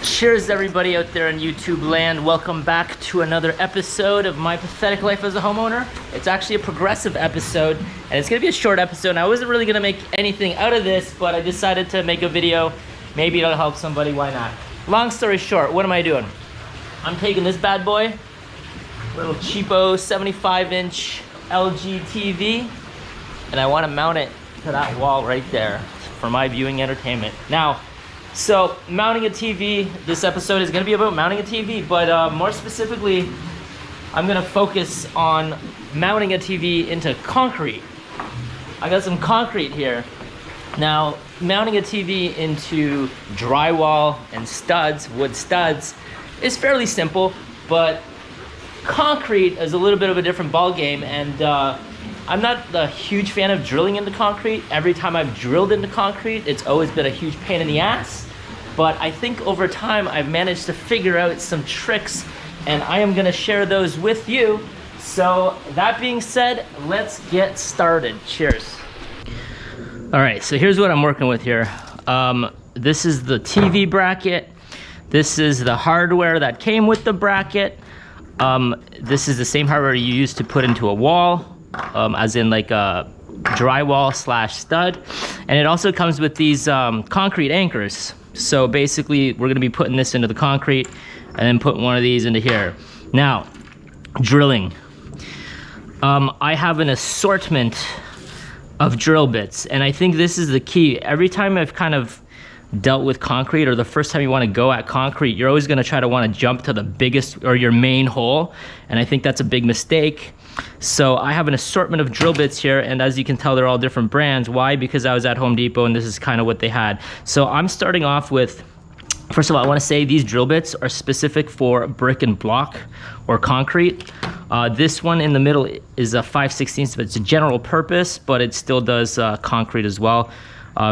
Cheers everybody out there in YouTube land. Welcome back to another episode of My Pathetic Life as a Homeowner. It's actually a progressive episode and it's gonna be a short episode. I wasn't really gonna make anything out of this, but I decided to make a video. Maybe it'll help somebody, why not? Long story short, what am I doing? I'm taking this bad boy, little cheapo 75-inch LG TV, and I wanna mount it to that wall right there for my viewing entertainment. Now, so mounting a TV, this episode is gonna be about mounting a TV, but more specifically, I'm gonna focus on mounting a TV into concrete. I got some concrete here. Now, mounting a TV into drywall and studs, wood studs, is fairly simple, but concrete is a little bit of a different ball game, and I'm not a huge fan of drilling into concrete. Every time I've drilled into concrete, it's always been a huge pain in the ass. But I think over time, I've managed to figure out some tricks, and I am gonna share those with you. So that being said, let's get started. Cheers. All right, so here's what I'm working with here. This is the TV bracket. This is the hardware that came with the bracket. This is the same hardware you use to put into a wall. As in like a drywall slash stud, and it also comes with these concrete anchors. So basically we're gonna be putting this into the concrete and then put one of these into here. Now, drilling. I have an assortment of drill bits, and I think this is the key. Every time I've kind of dealt with concrete, or the first time you want to go at concrete, you're always going to try to want to jump to the biggest or your main hole, and I think that's a big mistake. So I have an assortment of drill bits here, and as you can tell, they're all different brands. Why? Because I was at Home Depot and this is kind of what they had. So I'm starting off with, first of all, I want to say these drill bits are specific for brick and block or concrete. This one in the middle is a 5/16, but it's a general purpose, but it still does concrete as well.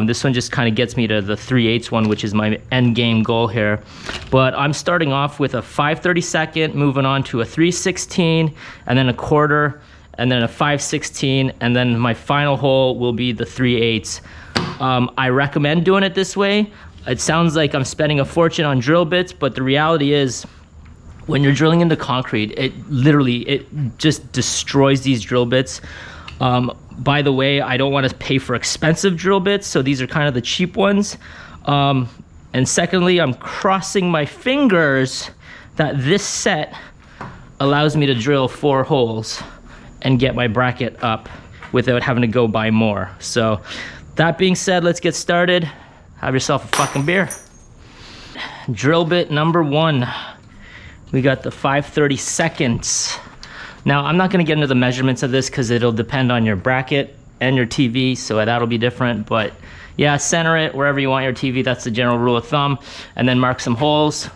This one just kind of gets me to the 3/8 one, which is my end game goal here. But I'm starting off with a 5/32, moving on to a 3/16, and then a quarter, and then a 5/16, and then my final hole will be the 3/8. I recommend doing it this way. It sounds like I'm spending a fortune on drill bits, but the reality is, when you're drilling into concrete, it just destroys these drill bits. By the way, I don't want to pay for expensive drill bits, so these are kind of the cheap ones. And secondly, I'm crossing my fingers that this set allows me to drill 4 holes and get my bracket up without having to go buy more. So that being said, let's get started. Have yourself a fucking beer. Drill bit number 1. We got the 5/32. Now, I'm not gonna get into the measurements of this because it'll depend on your bracket and your TV, so that'll be different, but yeah, center it wherever you want your TV, that's the general rule of thumb, and then mark some holes.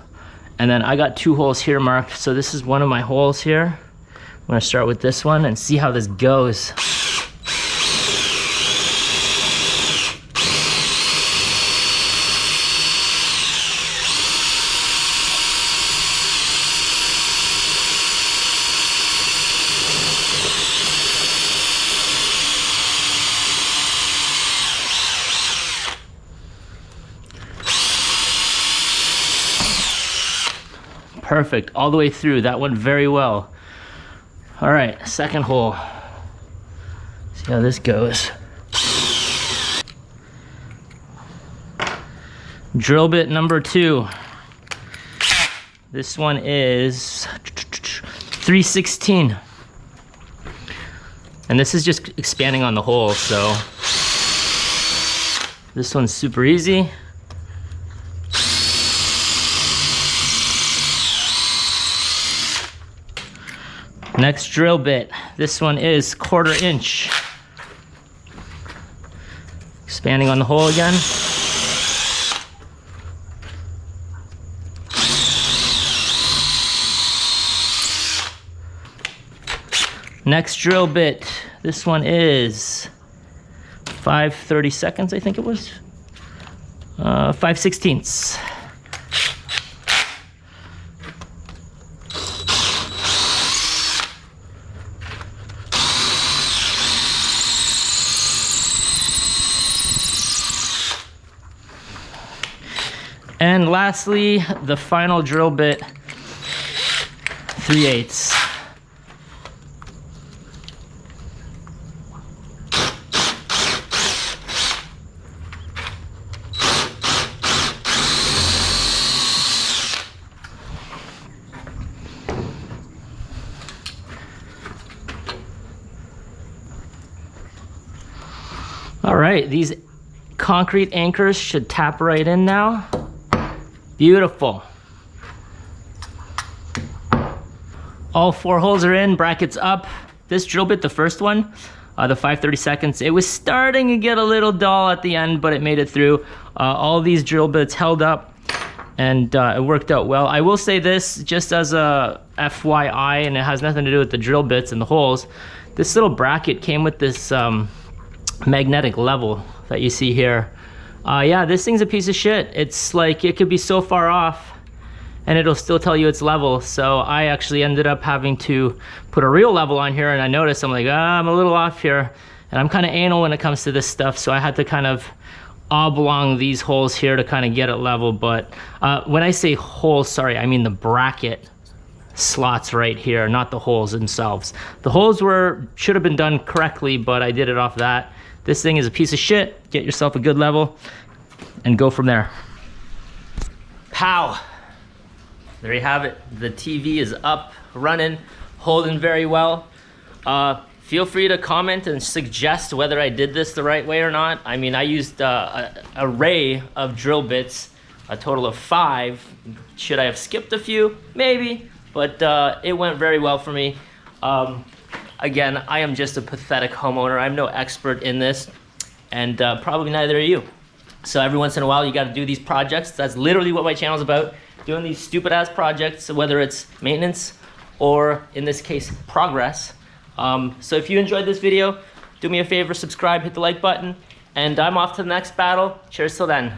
And then I got 2 holes here marked, so this is one of my holes here. I'm gonna start with this one and see how this goes. Perfect, all the way through. That went very well. All right, second hole. See how this goes. Drill bit number 2. This one is 3/16. And this is just expanding on the hole, so this one's super easy. Next drill bit, this one is 1/4 inch. Expanding on the hole again. Next drill bit, this one is 5/32, I think it was. 5/16. And lastly, the final drill bit, 3/8. All right, these concrete anchors should tap right in now. Beautiful. All 4 holes are in, brackets up. This drill bit, the first one, the 5/32, it was starting to get a little dull at the end, but it made it through. All these drill bits held up, and it worked out well. I will say this, just as a FYI, and it has nothing to do with the drill bits and the holes, this little bracket came with this magnetic level that you see here. Yeah, this thing's a piece of shit. It's like, it could be so far off and it'll still tell you it's level. So I actually ended up having to put a real level on here, and I noticed, I'm like, I'm a little off here. And I'm kind of anal when it comes to this stuff, so I had to kind of oblong these holes here to kind of get it level. But when I say holes, sorry, I mean the bracket slots right here, not the holes themselves. The holes should have been done correctly, but I did it off that. This thing is a piece of shit. Get yourself a good level and go from there. Pow! There you have it. The TV is up, running, holding very well. Feel free to comment and suggest whether I did this the right way or not. I mean, I used an array of drill bits, a total of 5. Should I have skipped a few? Maybe, but it went very well for me. Again, I am just a pathetic homeowner. I'm no expert in this, and probably neither are you. So every once in a while, you gotta do these projects. That's literally what my channel's about, doing these stupid ass projects, whether it's maintenance or, in this case, progress. So if you enjoyed this video, do me a favor, subscribe, hit the like button, and I'm off to the next battle. Cheers till then.